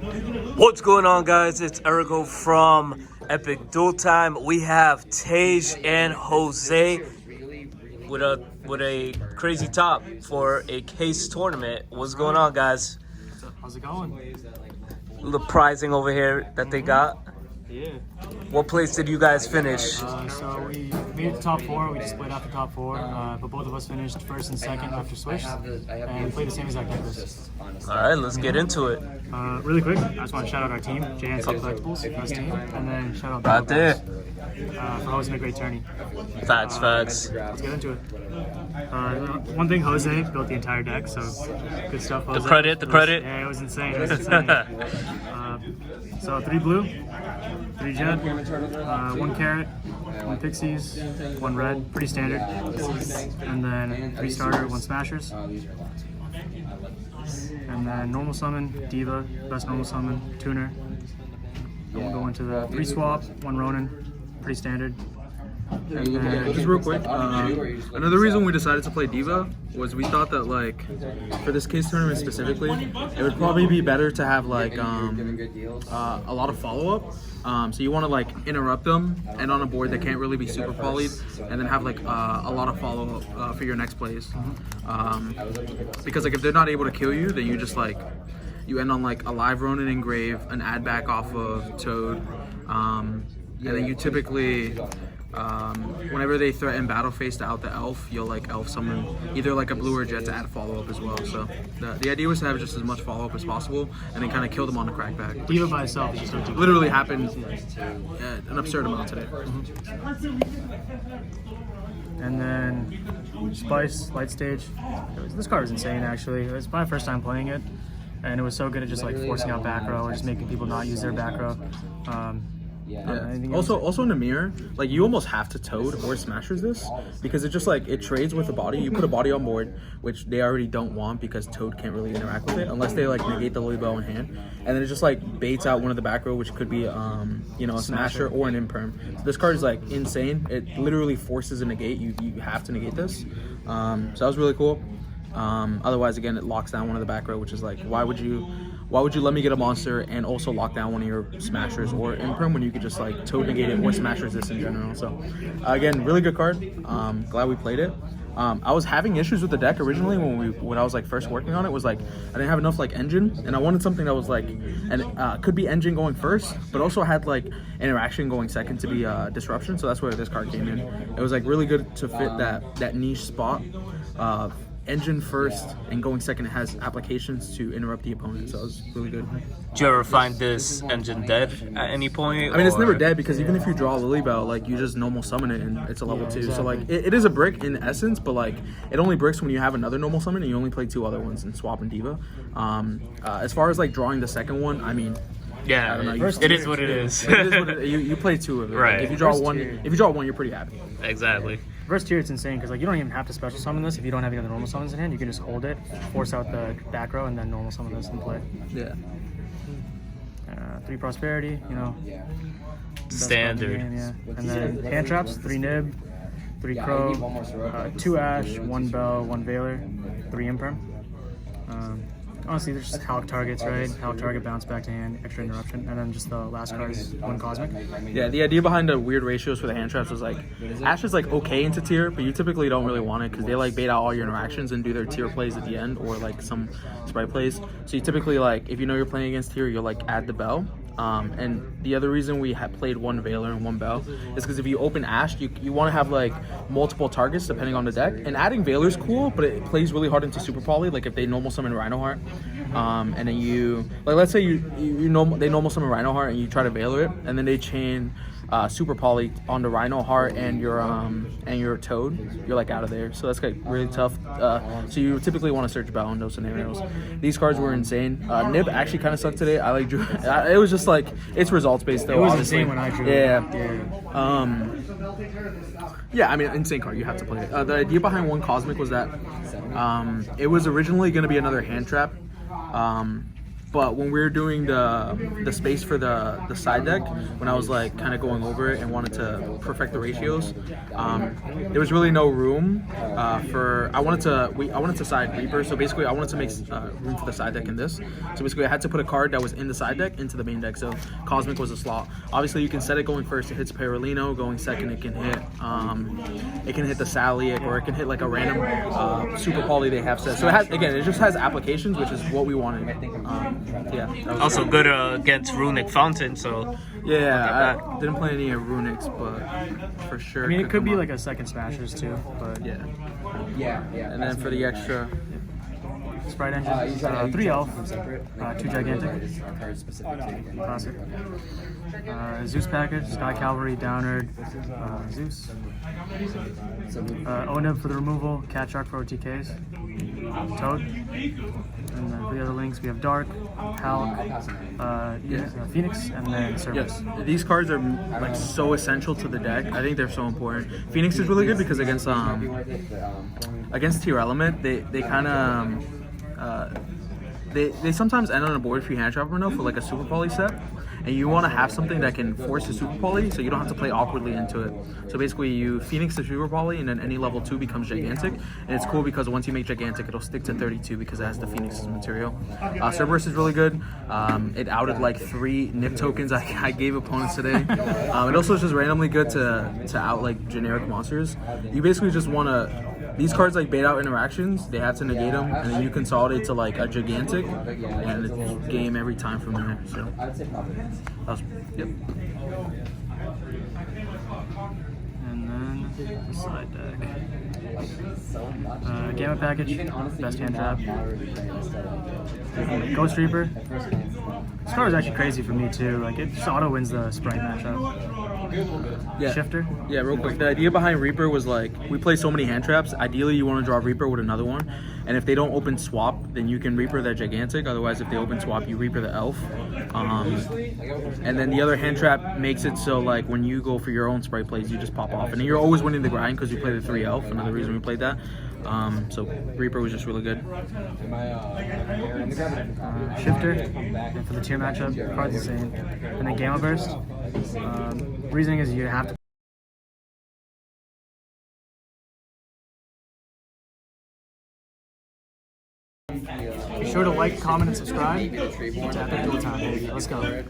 What's going on, guys? It's Ergo from Epic Duel Time. We have Tage and Jose with a crazy top for a case tournament. What's going on, guys? How's it going? The prizing over here that they got. Yeah. What place did you guys finish? So we made the top four. We just split out the top four, but both of us finished first and second after switch, and we played the same exact numbers. All right, let's get into it. Really quick, I just want to shout out our team, JNC Collectibles, best team, and then shout out Right there. for hosting a great tourney. Facts. Let's get into it. One thing, Jose built the entire deck, so good stuff, Jose. The credit. Yeah, it was insane. So 3 blue, 3 jet, 1 carrot, 1 pixies, 1 red, pretty standard. And then 3 starter, 1 smashers. And then normal summon, diva, best normal summon, tuner. Then we'll go into the 3 swap, 1 Ronin, pretty standard. And then, just real quick, another reason we decided to play Diva was we thought that, like, for this case tournament specifically, it would probably be better to have, like, a lot of follow-up. So you want to, like, interrupt them and on a board that can't really be super polyed, and then have, like, a lot of follow-up for your next plays. Because, like, if they're not able to kill you, then you just, like, you end on, like, a live Ronin Engrave, an add back off of Toad, and then you typically... whenever they threaten battle phase to out the elf, you'll like elf summon either like a blue or jet to add follow up as well. So the idea was to have just as much follow up as possible and then kind of kill them on the crackback. Diva by itself is just ridiculous. Literally happened an absurd amount today. And then Spice, Light Stage. This card was insane actually. It was my first time playing it, and it was so good at just like forcing out back row or just making people not use their back row. Also in the mirror, like you almost have to Toad or Smashers this because it just like it trades with the body. You put a body on board, which they already don't want because Toad can't really interact with it unless they like negate the Lily Bell in hand, and then it just like baits out one of the back row, which could be a Smasher or an Imperm. So this card is like insane. It literally forces a negate. You have to negate this. So that was really cool. Otherwise, again, it locks down one of the back row, which is like why would you let me get a monster and also lock down one of your Smashers or Imperm when you could just like Toad negate it or Smashers this in general? So again, really good card. Glad we played it. I was having issues with the deck originally when I was like first working on it. Was like I didn't have enough like engine, and I wanted something that was like could be engine going first, but also had like interaction going second to be disruption. So that's where this card came in. It was like really good to fit that niche spot. Engine first and going second, it has applications to interrupt the opponent, so it was really good. Did you ever find this engine dead at any point? I mean, it's never dead because even if you draw a Lily Bell, like you just normal summon it and it's a level 2. Exactly. So like it is a brick in essence, but like it only bricks when you have another normal summon and you only play 2 other ones in Swap and Diva. As far as like drawing the second one, I mean, yeah, I don't know, it is what it is. You play 2 of it. Right. Like, if you draw one, you're pretty happy. Exactly. First tier, it's insane because like you don't even have to special summon this if you don't have any other normal summons in hand. You can just hold it, force out the back row, and then normal summon this and play. Yeah. 3 prosperity, Standard. Game, yeah. And then hand traps, 3 nib, 3 crow, 2 ash, 1 bell, 1 veiler, 3 imperm. Honestly, they're just Hulk targets, right? Hulk target, bounce back to hand, extra interruption, and then just the last card is 1 cosmic. Yeah, the idea behind the weird ratios for the hand traps was like, Ash is like okay into tier, but you typically don't really want it because they like bait out all your interactions and do their tier plays at the end or like some Spright plays. So you typically like, if you know you're playing against tier, you'll like add the bell. And the other reason we have played 1 Veiler and 1 Bell is because if you open Ash, you want to have like multiple targets depending on the deck. And adding Veiler is cool, but it plays really hard into Super Poly. Like if they normal summon Rhinoheart, and then you like let's say they normal summon Rhinoheart and you try to Veiler it, and then they chain Super Poly on the Rhinoheart and your Toad, you're like out of there. So that's like really tough. So you typically want to search Bell in those scenarios. These cards were insane. Nib actually kind of sucked today. I like drew. It was just like it's results based though. It was obviously. insane when I drew. Yeah. Yeah, I mean, insane card. You have to play it. The idea behind 1 Cosmic was that it was originally going to be another hand trap. But when we were doing the space for the side deck, when I was like kind of going over it and wanted to perfect the ratios, there was really no room for. I wanted to side Reaper, so basically I wanted to make room for the side deck in this. So basically I had to put a card that was in the side deck into the main deck. So Cosmic was a slot. Obviously you can set it going first. It hits Paralino. Going second, it can hit the Salic, or it can hit like a random Super Poly they have set. So it just has applications, which is what we wanted. Yeah. Also good against Runic Fountain, so yeah, I didn't play any Runics, but for sure. I mean, it could be like a second Smashers too, but yeah. And then for the extra, Spright engine, 3 elf, 2 gigantic, classic. Zeus package, Sky Cavalry, Downerd, Zeus. Onib for the removal, Cat Shark for OTKs, Toad. And then for the other links, we have Dark, Hulk, Phoenix, and then Cerberus. yes, these cards are like so essential to the deck. I think they're so important. Phoenix is really good because against Tier Element, they kind of they sometimes end on a board if you hand trap them enough for like a Super Poly set. And you want to have something that can force a Super Poly, so you don't have to play awkwardly into it. So basically, you Phoenix the Super Poly, and then any level 2 becomes Gigantic. And it's cool because once you make Gigantic, it'll stick to 32 because it has the Phoenix's material. Cerberus is really good. It outed like 3 Nip tokens I gave opponents today. It also is just randomly good to out like generic monsters. You basically just want to. These cards like bait out interactions, they have to negate them, and then you consolidate to like a Gigantic, and it's game every time from there. So yep. And then the side deck. Gamma package, best hand trap. Ghost Reaper. This card is actually crazy for me too. Like it just auto wins the Spright matchup. Yeah. Shifter. Yeah, real quick. The idea behind Reaper was like we play so many hand traps. Ideally, you want to draw Reaper with another one, and if they don't open swap, then you can Reaper that Gigantic. Otherwise, if they open swap, you Reaper the Elf. And then the other hand trap makes it so like when you go for your own Spright plays, you just pop off, and then you're always winning the grind because you play the 3 Elf. Another reason we played that. So Reaper was just really good. Shifter, and for the tier matchup, card's the same. And then Gamma Burst. Reasoning is you have to. Be sure to like, comment, and subscribe. It's Epic Duel time, baby. Let's go.